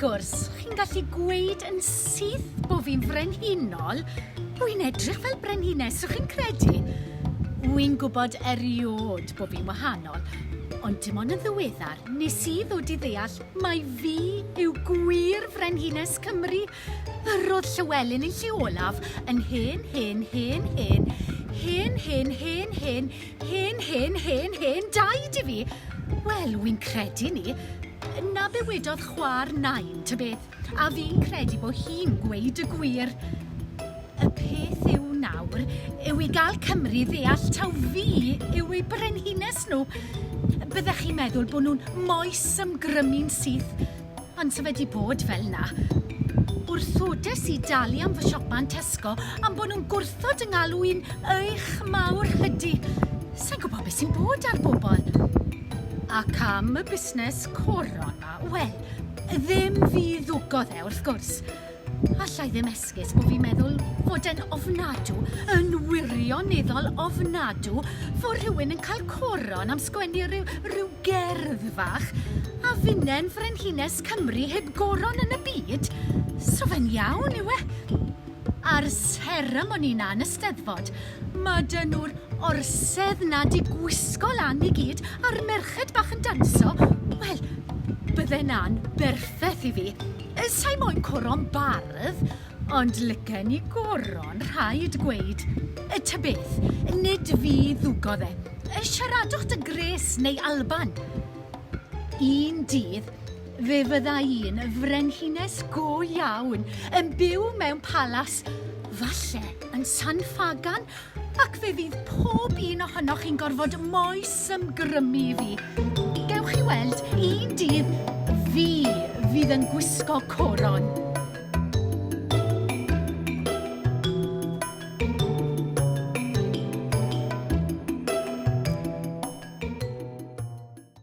gwrs, chi'n gallu gweud yn syth bod fi'n frenhinol. Wy'n edrych fel brenhines, so chi'n credu? Wy'n gwybod eriod bod fi'n wahanol, ond dim ond yn ddiweddar, nes I ddod I ddeall mai fi yw gwir frenhines Cymru. Roedd Llywelyn yn Lle Olaf yn hen daid I fi. Wel, wy'n credu ni. Na be wedodd chwa'r nain, ta beth, a fi'n credu bod hi'n gweud y gwir. Y peth yw nawr, yw I gael Cymru ddeall taw fi yw eu brenhines nhw. Byddech chi'n meddwl bod nhw'n moes ymgrymu'n syth, ond sa wedi bod fel na. Wrthodes I dalu am fy siopa'n Tesco am bod nhw'n gwrthod yng ngalw i'n eich mawr hydy. Sa'n gwybod beth sy'n bod ar bobl. Ac am y busnes coron na, wel, ddim fi ddwgodd wrth gwrs. Allai ddim esgus bod fi'n meddwl fod e'n ofnadw, yn wirioneddol ofnadw, fod rhywun yn cael coron am sgwennu rhyw gerdd fach, a finnen frenhines Cymru heb goron yn y byd. So fe'n iawn yw e. A'r seremoni na yn y Steddfod, mae dyn nhw'r orsedd na di gwisgo lan I gyd a'r merched bach yn danso. Wel, bydde na'n berffeth I fi. Sa'i moyn coron bardd, ond licen I goron rhaid gweud. Ta beth, nid fi ddwgodd e. Siaradwch dy Gres neu Alban. Un dydd, fe fydda i'n frenhines go iawn, yn byw mewn palas, falle yn San Fagan, ac fe fydd pob un ohonoch chi'n gorfod moes ymgrymu fi. Gewch chi weld, un dydd fi fydd yn gwisgo coron.